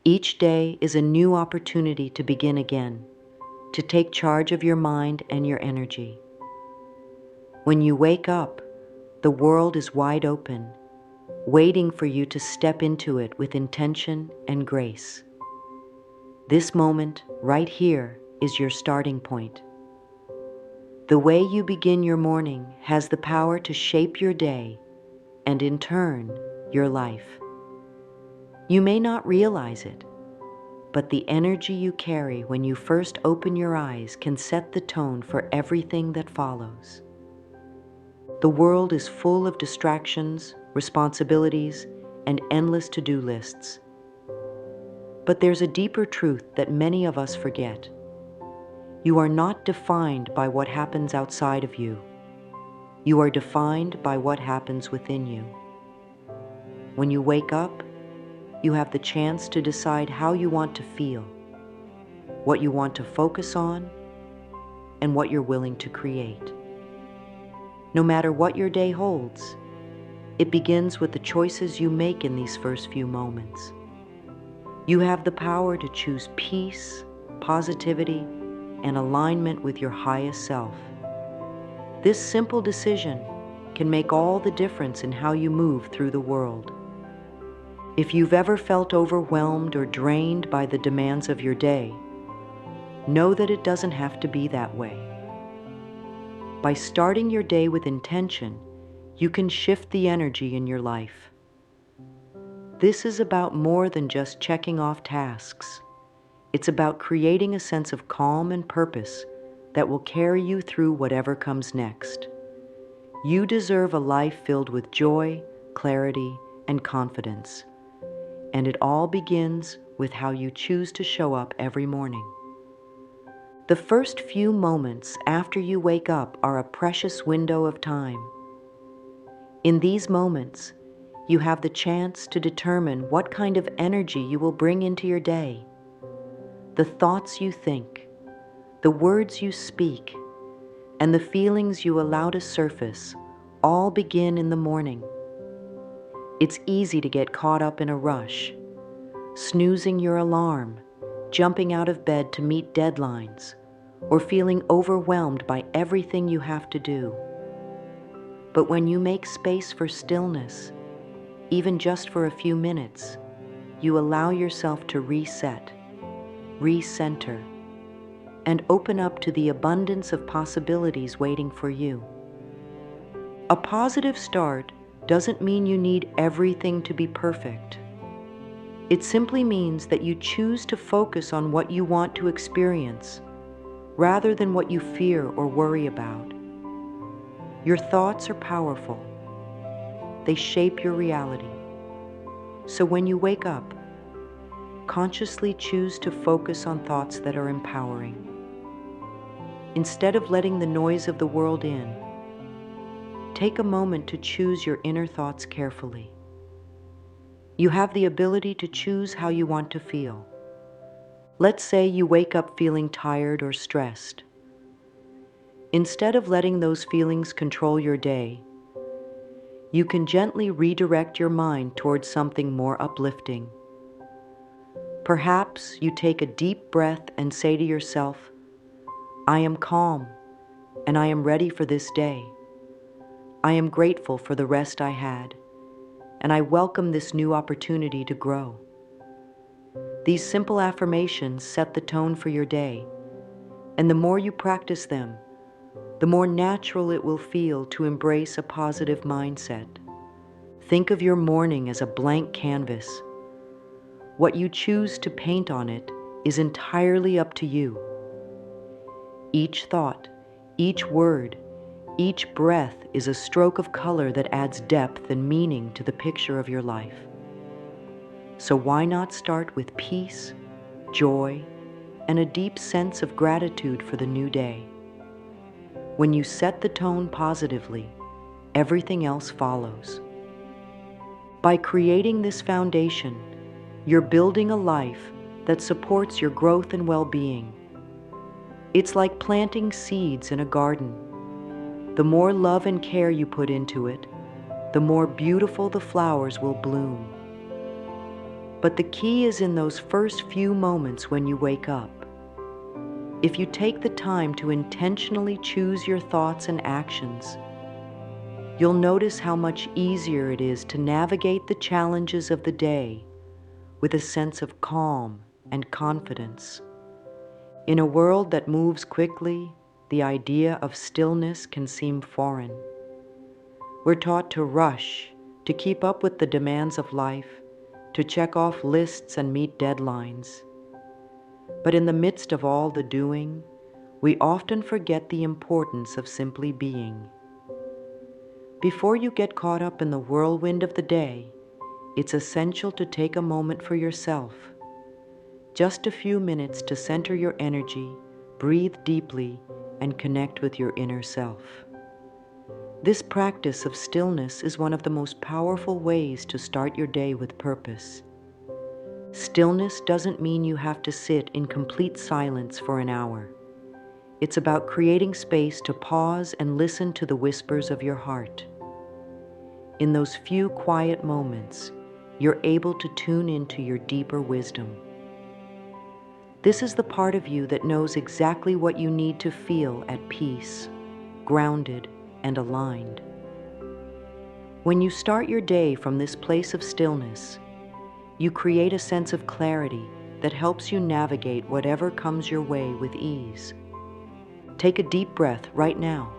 Each day is a new opportunity to begin again, to take charge of your mind and your energy. When you wake up, the world is wide open, waiting for you to step into it with intention and grace. This moment, right here, is your starting point. The way you begin your morning has the power to shape your day and, in turn, your life. You may not realize it, but the energy you carry when you first open your eyes can set the tone for everything that follows. The world is full of distractions, responsibilities, and endless to-do lists. But there's a deeper truth that many of us forget. You are not defined by what happens outside of you. You are defined by what happens within you. When you wake up, you have the chance to decide how you want to feel, what you want to focus on, and what you're willing to create. No matter what your day holds, it begins with the choices you make in these first few moments. You have the power to choose peace, positivity, and alignment with your highest self. This simple decision can make all the difference in how you move through the world. If you've ever felt overwhelmed or drained by the demands of your day, know that it doesn't have to be that way. By starting your day with intention, you can shift the energy in your life. This is about more than just checking off tasks. It's about creating a sense of calm and purpose that will carry you through whatever comes next. You deserve a life filled with joy, clarity, and confidence. And it all begins with how you choose to show up every morning. The first few moments after you wake up are a precious window of time. In these moments, you have the chance to determine what kind of energy you will bring into your day. The thoughts you think, the words you speak, and the feelings you allow to surface all begin in the morning. It's easy to get caught up in a rush, snoozing your alarm, jumping out of bed to meet deadlines, or feeling overwhelmed by everything you have to do. But when you make space for stillness, even just for a few minutes, you allow yourself to reset, recenter, and open up to the abundance of possibilities waiting for you. A positive start doesn't mean you need everything to be perfect. It simply means that you choose to focus on what you want to experience, rather than what you fear or worry about. Your thoughts are powerful. They shape your reality. So when you wake up, consciously choose to focus on thoughts that are empowering. Instead of letting the noise of the world in, take a moment to choose your inner thoughts carefully. You have the ability to choose how you want to feel. Let's say you wake up feeling tired or stressed. Instead of letting those feelings control your day, you can gently redirect your mind towards something more uplifting. Perhaps you take a deep breath and say to yourself, "I am calm, and I am ready for this day. I am grateful for the rest I had, and I welcome this new opportunity to grow." These simple affirmations set the tone for your day, and the more you practice them, the more natural it will feel to embrace a positive mindset. Think of your morning as a blank canvas. What you choose to paint on it is entirely up to you. Each thought, each word, each breath is a stroke of color that adds depth and meaning to the picture of your life. So why not start with peace, joy, and a deep sense of gratitude for the new day? When you set the tone positively, everything else follows. By creating this foundation, you're building a life that supports your growth and well-being. It's like planting seeds in a garden. The more love and care you put into it, the more beautiful the flowers will bloom. But the key is in those first few moments when you wake up. If you take the time to intentionally choose your thoughts and actions, you'll notice how much easier it is to navigate the challenges of the day with a sense of calm and confidence. In a world that moves quickly, the idea of stillness can seem foreign. We're taught to rush, to keep up with the demands of life, to check off lists and meet deadlines. But in the midst of all the doing, we often forget the importance of simply being. Before you get caught up in the whirlwind of the day, it's essential to take a moment for yourself. Just a few minutes to center your energy, breathe deeply, and connect with your inner self. This practice of stillness is one of the most powerful ways to start your day with purpose. Stillness doesn't mean you have to sit in complete silence for an hour. It's about creating space to pause and listen to the whispers of your heart. In those few quiet moments, you're able to tune into your deeper wisdom. This is the part of you that knows exactly what you need to feel at peace, grounded, and aligned. When you start your day from this place of stillness, you create a sense of clarity that helps you navigate whatever comes your way with ease. Take a deep breath right now.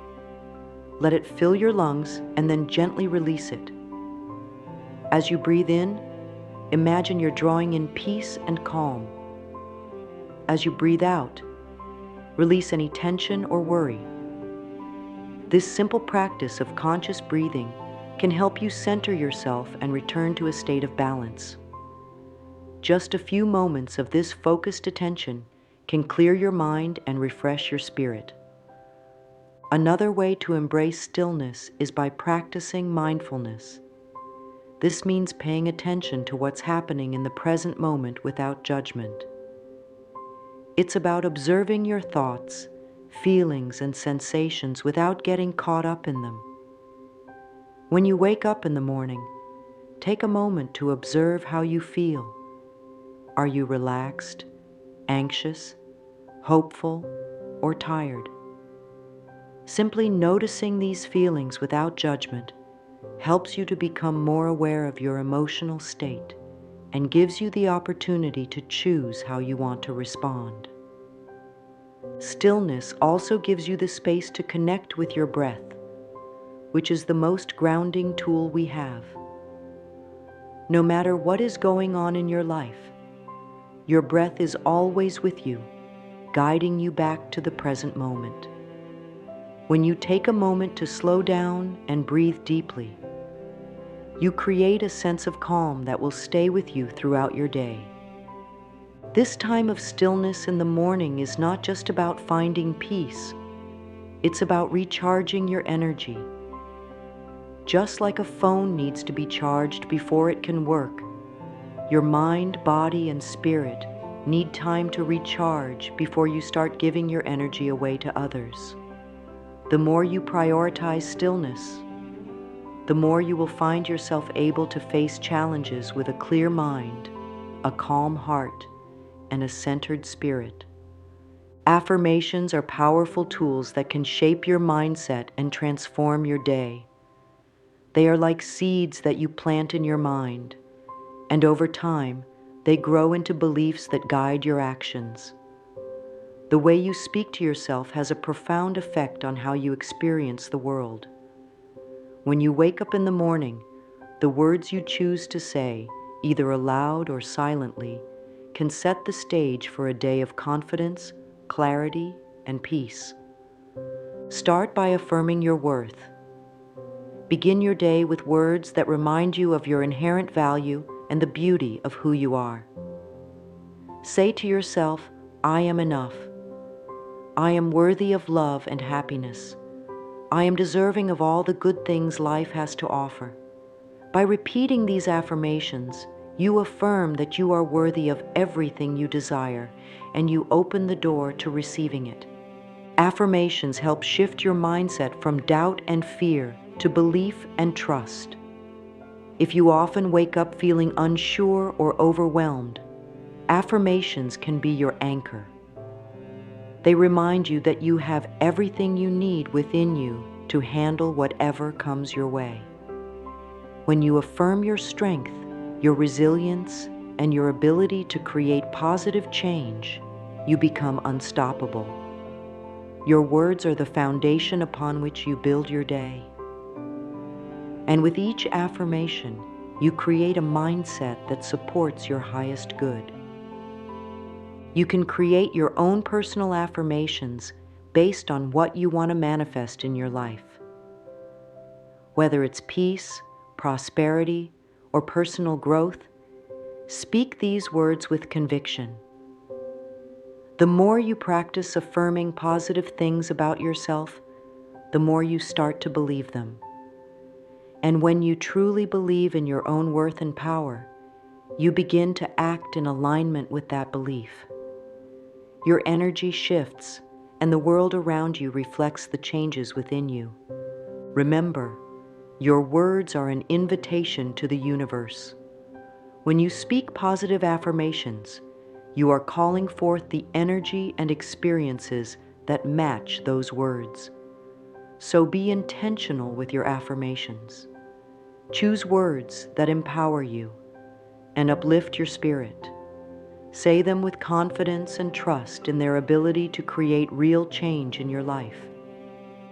Let it fill your lungs and then gently release it. As you breathe in, imagine you're drawing in peace and calm. As you breathe out, release any tension or worry. This simple practice of conscious breathing can help you center yourself and return to a state of balance. Just a few moments of this focused attention can clear your mind and refresh your spirit. Another way to embrace stillness is by practicing mindfulness. This means paying attention to what's happening in the present moment without judgment. It's about observing your thoughts, feelings, and sensations without getting caught up in them. When you wake up in the morning, take a moment to observe how you feel. Are you relaxed, anxious, hopeful, or tired? Simply noticing these feelings without judgment helps you to become more aware of your emotional state and gives you the opportunity to choose how you want to respond. Stillness also gives you the space to connect with your breath, which is the most grounding tool we have. No matter what is going on in your life, your breath is always with you, guiding you back to the present moment. When you take a moment to slow down and breathe deeply, you create a sense of calm that will stay with you throughout your day. This time of stillness in the morning is not just about finding peace. It's about recharging your energy. Just like a phone needs to be charged before it can work, your mind, body, and spirit need time to recharge before you start giving your energy away to others. The more you prioritize stillness, the more you will find yourself able to face challenges with a clear mind, a calm heart, and a centered spirit. Affirmations are powerful tools that can shape your mindset and transform your day. They are like seeds that you plant in your mind, and over time, they grow into beliefs that guide your actions. The way you speak to yourself has a profound effect on how you experience the world. When you wake up in the morning, the words you choose to say, either aloud or silently, can set the stage for a day of confidence, clarity, and peace. Start by affirming your worth. Begin your day with words that remind you of your inherent value and the beauty of who you are. Say to yourself, I am enough. I am worthy of love and happiness. I am deserving of all the good things life has to offer. By repeating these affirmations, you affirm that you are worthy of everything you desire, and you open the door to receiving it. Affirmations help shift your mindset from doubt and fear to belief and trust. If you often wake up feeling unsure or overwhelmed, affirmations can be your anchor. They remind you that you have everything you need within you to handle whatever comes your way. When you affirm your strength, your resilience, and your ability to create positive change, you become unstoppable. Your words are the foundation upon which you build your day. And with each affirmation, you create a mindset that supports your highest good. You can create your own personal affirmations based on what you want to manifest in your life. Whether it's peace, prosperity, or personal growth, speak these words with conviction. The more you practice affirming positive things about yourself, the more you start to believe them. And when you truly believe in your own worth and power, you begin to act in alignment with that belief. Your energy shifts, and the world around you reflects the changes within you. Remember, your words are an invitation to the universe. When you speak positive affirmations, you are calling forth the energy and experiences that match those words. So be intentional with your affirmations. Choose words that empower you and uplift your spirit. Say them with confidence and trust in their ability to create real change in your life.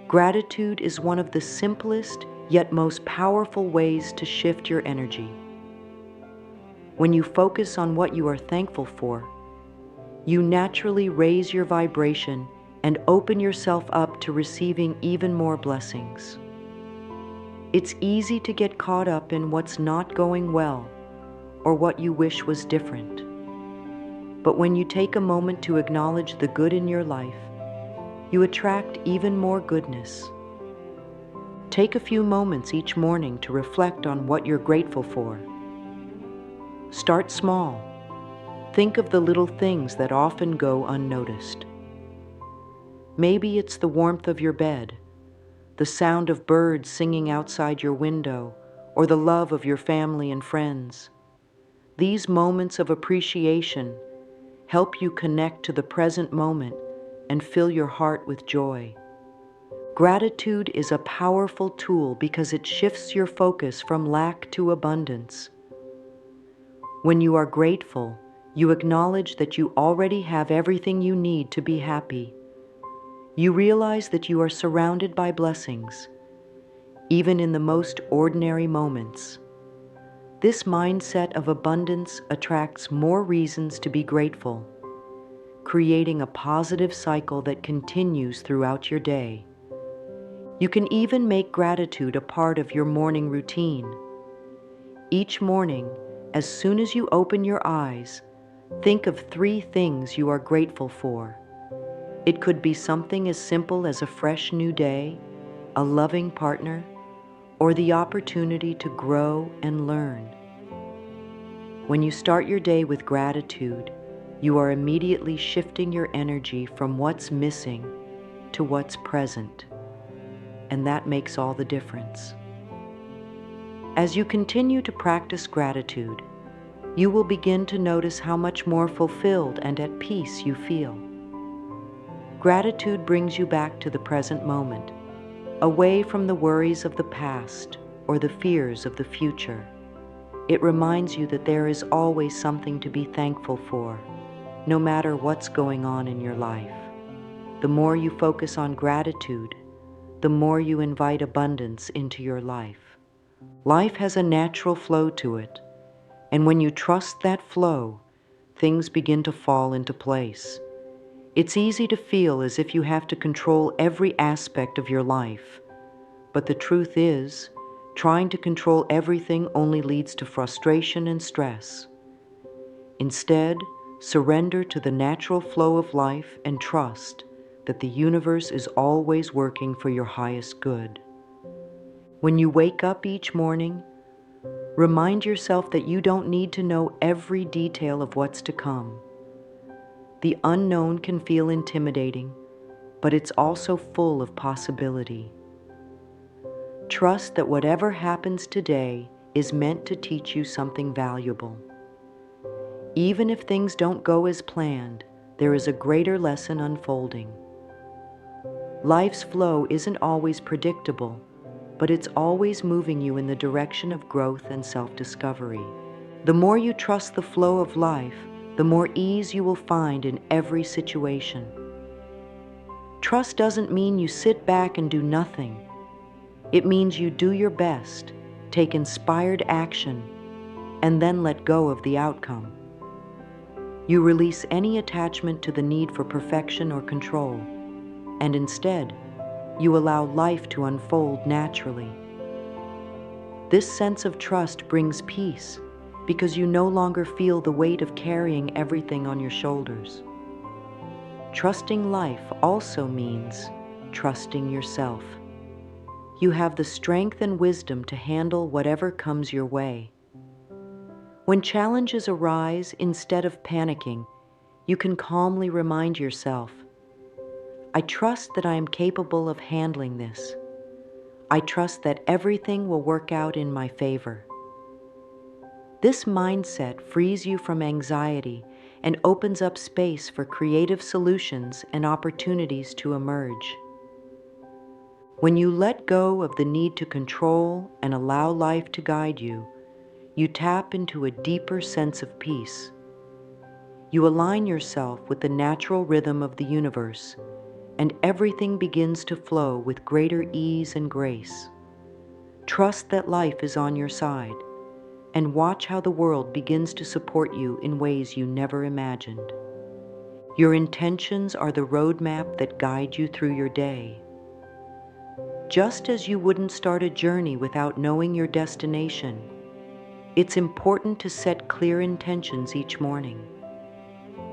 Gratitude is one of the simplest yet most powerful ways to shift your energy. When you focus on what you are thankful for, you naturally raise your vibration and open yourself up to receiving even more blessings. It's easy to get caught up in what's not going well or what you wish was different. But when you take a moment to acknowledge the good in your life, you attract even more goodness. Take a few moments each morning to reflect on what you're grateful for. Start small. Think of the little things that often go unnoticed. Maybe it's the warmth of your bed, the sound of birds singing outside your window, or the love of your family and friends. These moments of appreciation help you connect to the present moment and fill your heart with joy. Gratitude is a powerful tool because it shifts your focus from lack to abundance. When you are grateful, you acknowledge that you already have everything you need to be happy. You realize that you are surrounded by blessings, even in the most ordinary moments. This mindset of abundance attracts more reasons to be grateful, creating a positive cycle that continues throughout your day. You can even make gratitude a part of your morning routine. Each morning, as soon as you open your eyes, think of 3 things you are grateful for. It could be something as simple as a fresh new day, a loving partner, or the opportunity to grow and learn. When you start your day with gratitude, you are immediately shifting your energy from what's missing to what's present, and that makes all the difference. As you continue to practice gratitude, you will begin to notice how much more fulfilled and at peace you feel. Gratitude brings you back to the present moment, away from the worries of the past or the fears of the future. It reminds you that there is always something to be thankful for, no matter what's going on in your life. The more you focus on gratitude, the more you invite abundance into your life. Life has a natural flow to it, and when you trust that flow, things begin to fall into place. It's easy to feel as if you have to control every aspect of your life, but the truth is, trying to control everything only leads to frustration and stress. Instead, surrender to the natural flow of life and trust that the universe is always working for your highest good. When you wake up each morning, remind yourself that you don't need to know every detail of what's to come. The unknown can feel intimidating, but it's also full of possibility. Trust that whatever happens today is meant to teach you something valuable. Even if things don't go as planned, there is a greater lesson unfolding. Life's flow isn't always predictable, but it's always moving you in the direction of growth and self-discovery. The more you trust the flow of life, the more ease you will find in every situation. Trust doesn't mean you sit back and do nothing. It means you do your best, take inspired action, and then let go of the outcome. You release any attachment to the need for perfection or control, and instead, you allow life to unfold naturally. This sense of trust brings peace because you no longer feel the weight of carrying everything on your shoulders. Trusting life also means trusting yourself. You have the strength and wisdom to handle whatever comes your way. When challenges arise, instead of panicking, you can calmly remind yourself, I trust that I am capable of handling this. I trust that everything will work out in my favor. This mindset frees you from anxiety and opens up space for creative solutions and opportunities to emerge. When you let go of the need to control and allow life to guide you, you tap into a deeper sense of peace. You align yourself with the natural rhythm of the universe, and everything begins to flow with greater ease and grace. Trust that life is on your side, and watch how the world begins to support you in ways you never imagined. Your intentions are the roadmap that guide you through your day. Just as you wouldn't start a journey without knowing your destination, it's important to set clear intentions each morning.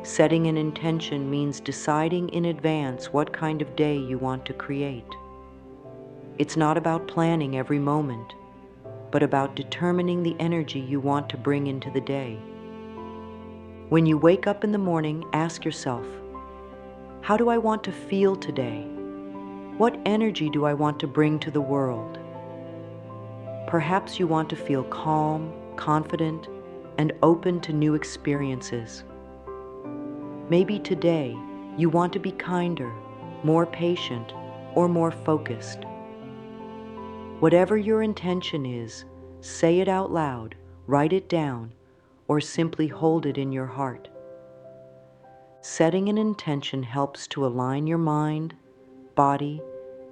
Setting an intention means deciding in advance what kind of day you want to create. It's not about planning every moment, but about determining the energy you want to bring into the day. When you wake up in the morning, ask yourself, how do I want to feel today? What energy do I want to bring to the world? Perhaps you want to feel calm, confident, and open to new experiences. Maybe today you want to be kinder, more patient, or more focused. Whatever your intention is, say it out loud, write it down, or simply hold it in your heart. Setting an intention helps to align your mind, body,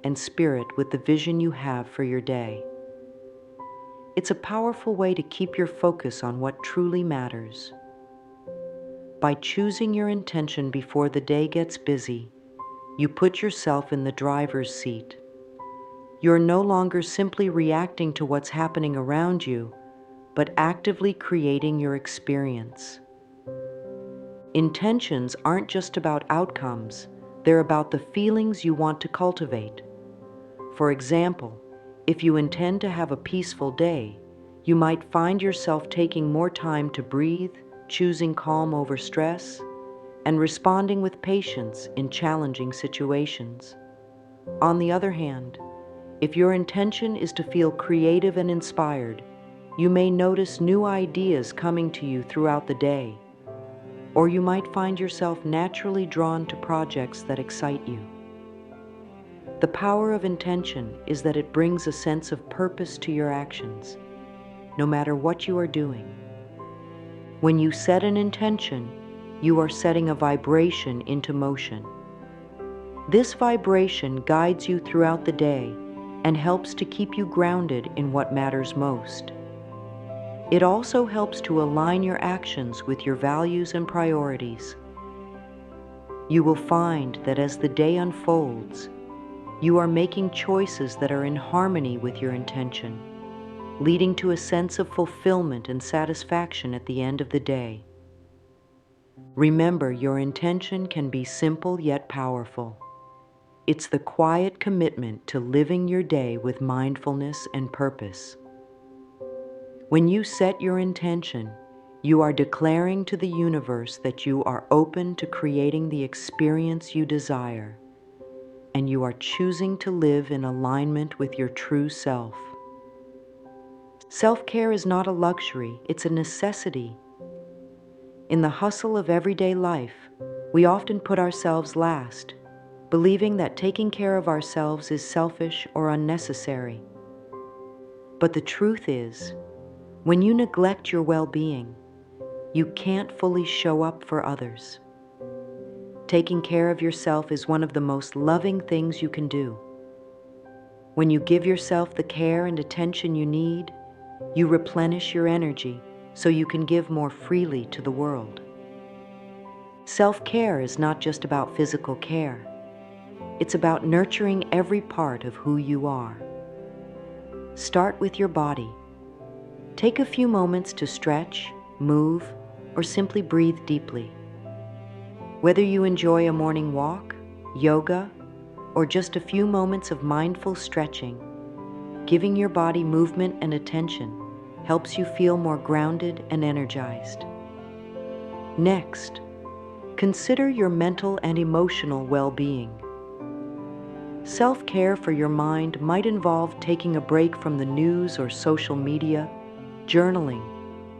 and spirit with the vision you have for your day. It's a powerful way to keep your focus on what truly matters. By choosing your intention before the day gets busy, you put yourself in the driver's seat. You're no longer simply reacting to what's happening around you, but actively creating your experience. Intentions aren't just about outcomes, they're about the feelings you want to cultivate. For example, if you intend to have a peaceful day, you might find yourself taking more time to breathe, choosing calm over stress, and responding with patience in challenging situations. On the other hand, if your intention is to feel creative and inspired, you may notice new ideas coming to you throughout the day, or you might find yourself naturally drawn to projects that excite you. The power of intention is that it brings a sense of purpose to your actions, no matter what you are doing. When you set an intention, you are setting a vibration into motion. This vibration guides you throughout the day and helps to keep you grounded in what matters most. It also helps to align your actions with your values and priorities. You will find that as the day unfolds, you are making choices that are in harmony with your intention, leading to a sense of fulfillment and satisfaction at the end of the day. Remember, your intention can be simple yet powerful. It's the quiet commitment to living your day with mindfulness and purpose. When you set your intention, you are declaring to the universe that you are open to creating the experience you desire, and you are choosing to live in alignment with your true self. Self-care is not a luxury, it's a necessity. In the hustle of everyday life, we often put ourselves last, believing that taking care of ourselves is selfish or unnecessary. But the truth is, when you neglect your well-being, you can't fully show up for others. Taking care of yourself is one of the most loving things you can do. When you give yourself the care and attention you need, you replenish your energy so you can give more freely to the world. Self-care is not just about physical care. It's about nurturing every part of who you are. Start with your body. Take a few moments to stretch, move, or simply breathe deeply. Whether you enjoy a morning walk, yoga, or just a few moments of mindful stretching, giving your body movement and attention helps you feel more grounded and energized. Next, consider your mental and emotional well-being. Self-care for your mind might involve taking a break from the news or social media, journaling,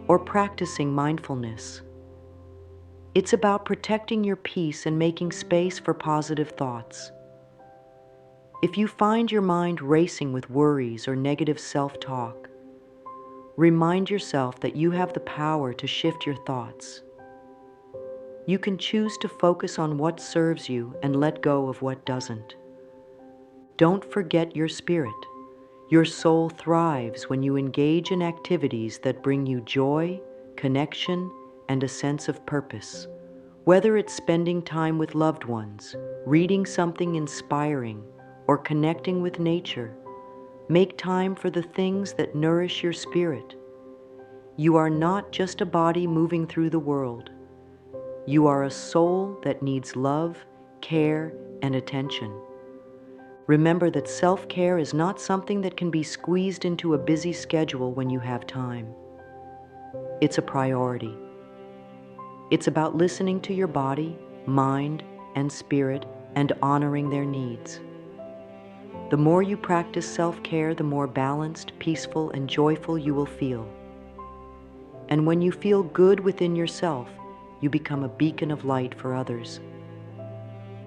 or practicing mindfulness. It's about protecting your peace and making space for positive thoughts. If you find your mind racing with worries or negative self-talk, remind yourself that you have the power to shift your thoughts. You can choose to focus on what serves you and let go of what doesn't. Don't forget your spirit. Your soul thrives when you engage in activities that bring you joy, connection, and a sense of purpose. Whether it's spending time with loved ones, reading something inspiring, or connecting with nature, make time for the things that nourish your spirit. You are not just a body moving through the world. You are a soul that needs love, care, and attention. Remember that self-care is not something that can be squeezed into a busy schedule when you have time. It's a priority. It's about listening to your body, mind, and spirit and honoring their needs. The more you practice self-care, the more balanced, peaceful, and joyful you will feel. And when you feel good within yourself, you become a beacon of light for others.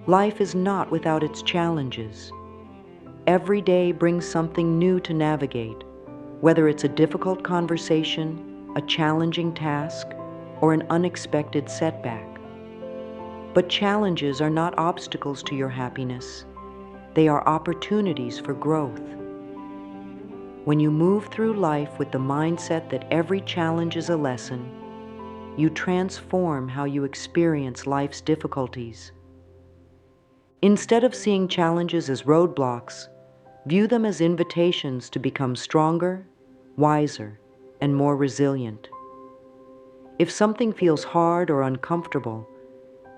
Life is not without its challenges. Every day brings something new to navigate, whether it's a difficult conversation, a challenging task, or an unexpected setback. But challenges are not obstacles to your happiness. They are opportunities for growth. When you move through life with the mindset that every challenge is a lesson, you transform how you experience life's difficulties. Instead of seeing challenges as roadblocks, view them as invitations to become stronger, wiser, and more resilient. If something feels hard or uncomfortable,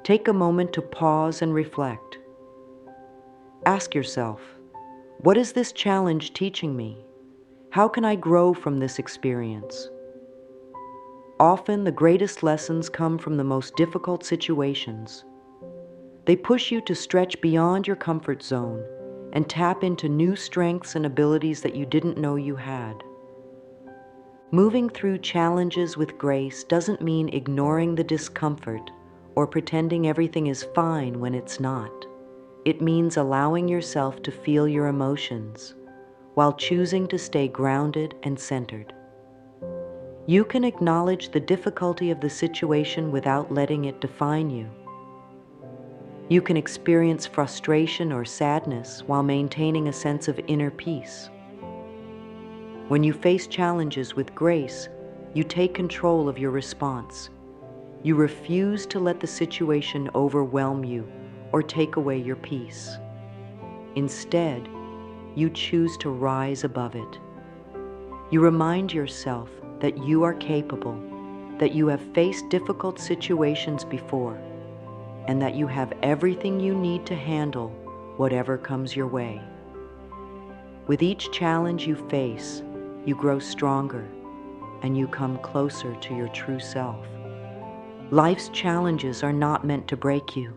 take a moment to pause and reflect. Ask yourself, what is this challenge teaching me? How can I grow from this experience? Often, the greatest lessons come from the most difficult situations. They push you to stretch beyond your comfort zone and tap into new strengths and abilities that you didn't know you had. Moving through challenges with grace doesn't mean ignoring the discomfort or pretending everything is fine when it's not. It means allowing yourself to feel your emotions while choosing to stay grounded and centered. You can acknowledge the difficulty of the situation without letting it define you. You can experience frustration or sadness while maintaining a sense of inner peace. When you face challenges with grace, you take control of your response. You refuse to let the situation overwhelm you or take away your peace. Instead, you choose to rise above it. You remind yourself that you are capable, that you have faced difficult situations before, and that you have everything you need to handle whatever comes your way. With each challenge you face, you grow stronger and you come closer to your true self. Life's challenges are not meant to break you.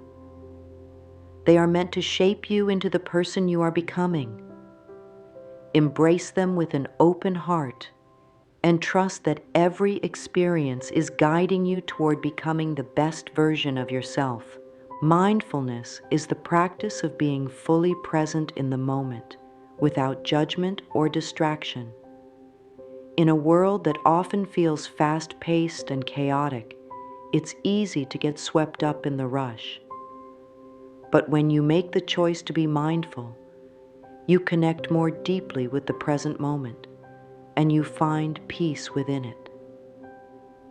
They are meant to shape you into the person you are becoming. Embrace them with an open heart and trust that every experience is guiding you toward becoming the best version of yourself. Mindfulness is the practice of being fully present in the moment, without judgment or distraction. In a world that often feels fast-paced and chaotic, it's easy to get swept up in the rush. But when you make the choice to be mindful, you connect more deeply with the present moment, and you find peace within it.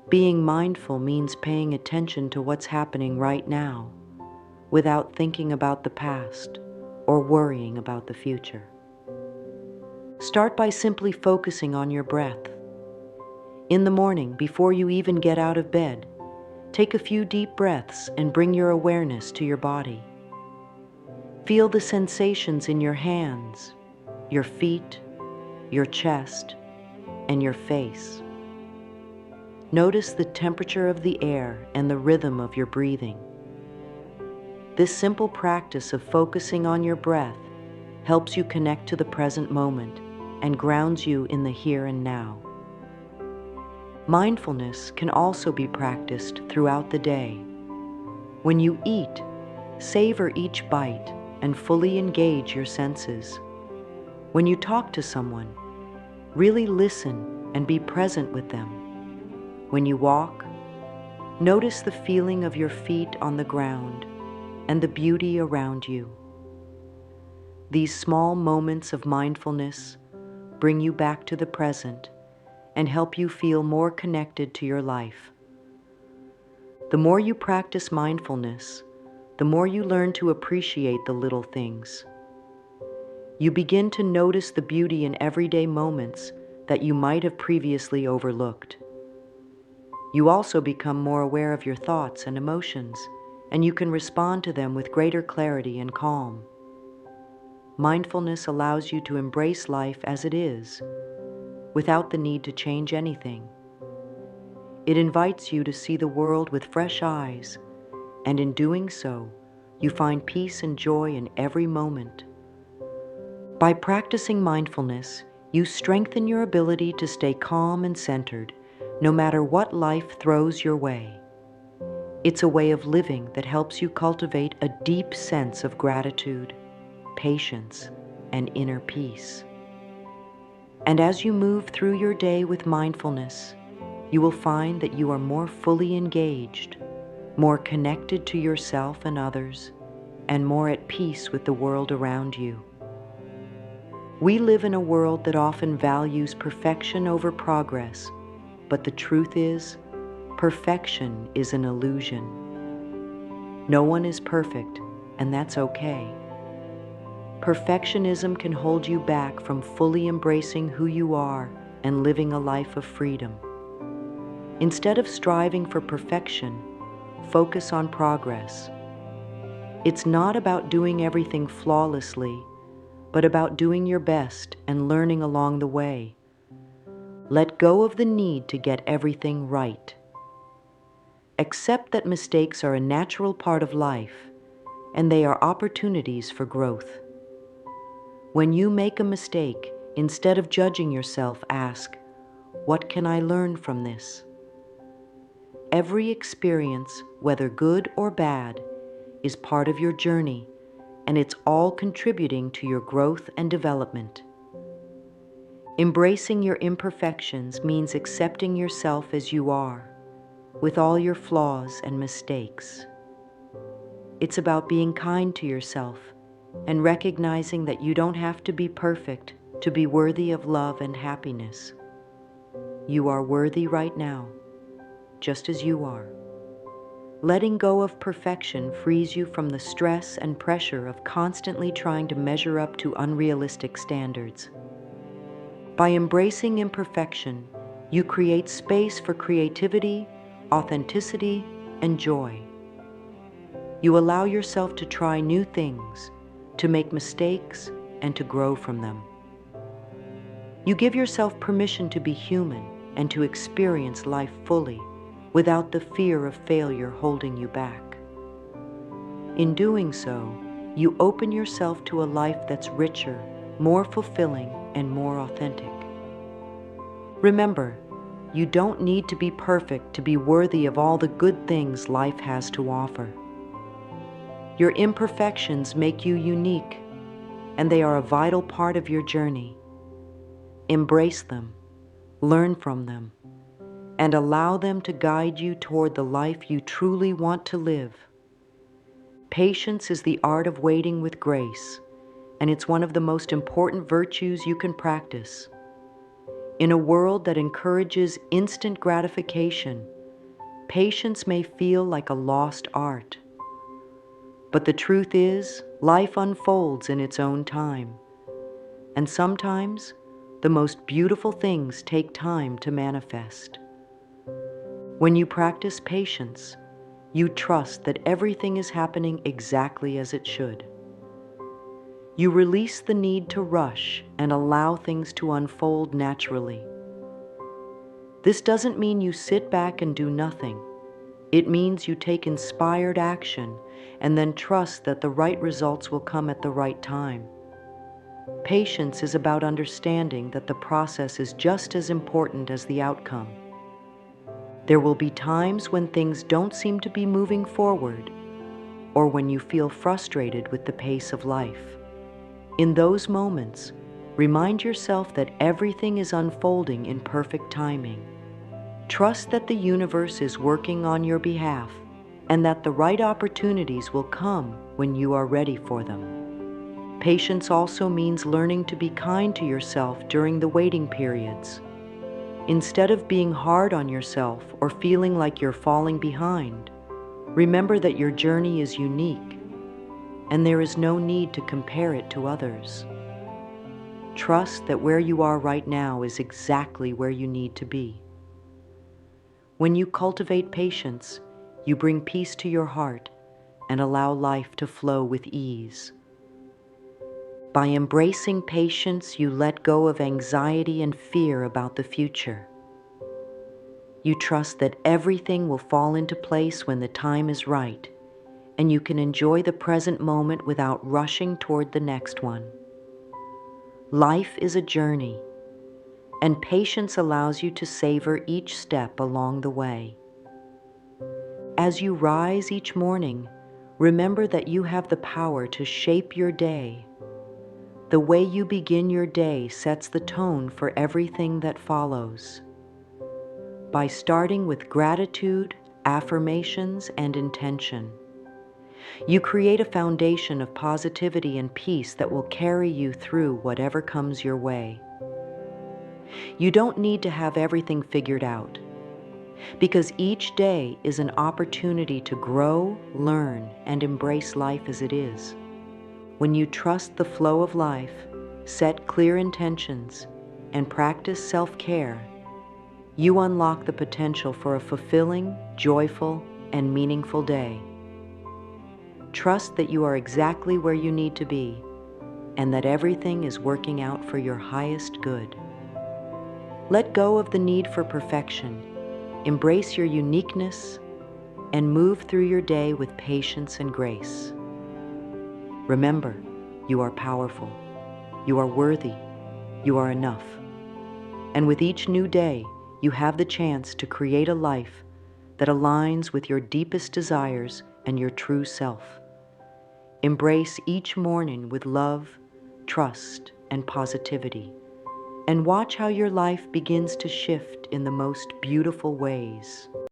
Being mindful means paying attention to what's happening right now, without thinking about the past or worrying about the future. Start by simply focusing on your breath. In the morning, before you even get out of bed, take a few deep breaths and bring your awareness to your body. Feel the sensations in your hands, your feet, your chest, and your face. Notice the temperature of the air and the rhythm of your breathing. This simple practice of focusing on your breath helps you connect to the present moment and grounds you in the here and now. Mindfulness can also be practiced throughout the day. When you eat, savor each bite and fully engage your senses. When you talk to someone, really listen and be present with them. When you walk, notice the feeling of your feet on the ground and the beauty around you. These small moments of mindfulness bring you back to the present and help you feel more connected to your life. The more you practice mindfulness, the more you learn to appreciate the little things. You begin to notice the beauty in everyday moments that you might have previously overlooked. You also become more aware of your thoughts and emotions, and you can respond to them with greater clarity and calm. Mindfulness allows you to embrace life as it is, without the need to change anything. It invites you to see the world with fresh eyes, and in doing so, you find peace and joy in every moment. By practicing mindfulness, you strengthen your ability to stay calm and centered, no matter what life throws your way. It's a way of living that helps you cultivate a deep sense of gratitude, patience, and inner peace. And as you move through your day with mindfulness, you will find that you are more fully engaged, more connected to yourself and others, and more at peace with the world around you. We live in a world that often values perfection over progress, but the truth is, perfection is an illusion. No one is perfect, and that's okay. Perfectionism can hold you back from fully embracing who you are and living a life of freedom. Instead of striving for perfection, focus on progress. It's not about doing everything flawlessly, but about doing your best and learning along the way. Let go of the need to get everything right. Accept that mistakes are a natural part of life, and they are opportunities for growth. When you make a mistake, instead of judging yourself, ask, "What can I learn from this?" Every experience, whether good or bad, is part of your journey, and it's all contributing to your growth and development. Embracing your imperfections means accepting yourself as you are, with all your flaws and mistakes. It's about being kind to yourself and recognizing that you don't have to be perfect to be worthy of love and happiness. You are worthy right now, just as you are. Letting go of perfection frees you from the stress and pressure of constantly trying to measure up to unrealistic standards. By embracing imperfection, you create space for creativity, authenticity, and joy. You allow yourself to try new things, to make mistakes, and to grow from them. You give yourself permission to be human and to experience life fully, without the fear of failure holding you back. In doing so, you open yourself to a life that's richer, more fulfilling, and more authentic. Remember, you don't need to be perfect to be worthy of all the good things life has to offer. Your imperfections make you unique, and they are a vital part of your journey. Embrace them, learn from them, and allow them to guide you toward the life you truly want to live. Patience is the art of waiting with grace, and it's one of the most important virtues you can practice. In a world that encourages instant gratification, patience may feel like a lost art. But the truth is, life unfolds in its own time, and sometimes the most beautiful things take time to manifest. When you practice patience, you trust that everything is happening exactly as it should. You release the need to rush and allow things to unfold naturally. This doesn't mean you sit back and do nothing. It means you take inspired action and then trust that the right results will come at the right time. Patience is about understanding that the process is just as important as the outcome. There will be times when things don't seem to be moving forward, or when you feel frustrated with the pace of life. In those moments, remind yourself that everything is unfolding in perfect timing. Trust that the universe is working on your behalf and that the right opportunities will come when you are ready for them. Patience also means learning to be kind to yourself during the waiting periods. Instead of being hard on yourself or feeling like you're falling behind, remember that your journey is unique and there is no need to compare it to others. Trust that where you are right now is exactly where you need to be. When you cultivate patience, you bring peace to your heart and allow life to flow with ease. By embracing patience, you let go of anxiety and fear about the future. You trust that everything will fall into place when the time is right, and you can enjoy the present moment without rushing toward the next one. Life is a journey, and patience allows you to savor each step along the way. As you rise each morning, remember that you have the power to shape your day. The way you begin your day sets the tone for everything that follows. By starting with gratitude, affirmations, and intention, you create a foundation of positivity and peace that will carry you through whatever comes your way. You don't need to have everything figured out, because each day is an opportunity to grow, learn, and embrace life as it is. When you trust the flow of life, set clear intentions, and practice self-care, you unlock the potential for a fulfilling, joyful, and meaningful day. Trust that you are exactly where you need to be, and that everything is working out for your highest good. Let go of the need for perfection, embrace your uniqueness, and move through your day with patience and grace. Remember, you are powerful, you are worthy, you are enough. And with each new day, you have the chance to create a life that aligns with your deepest desires and your true self. Embrace each morning with love, trust, and positivity, and watch how your life begins to shift in the most beautiful ways.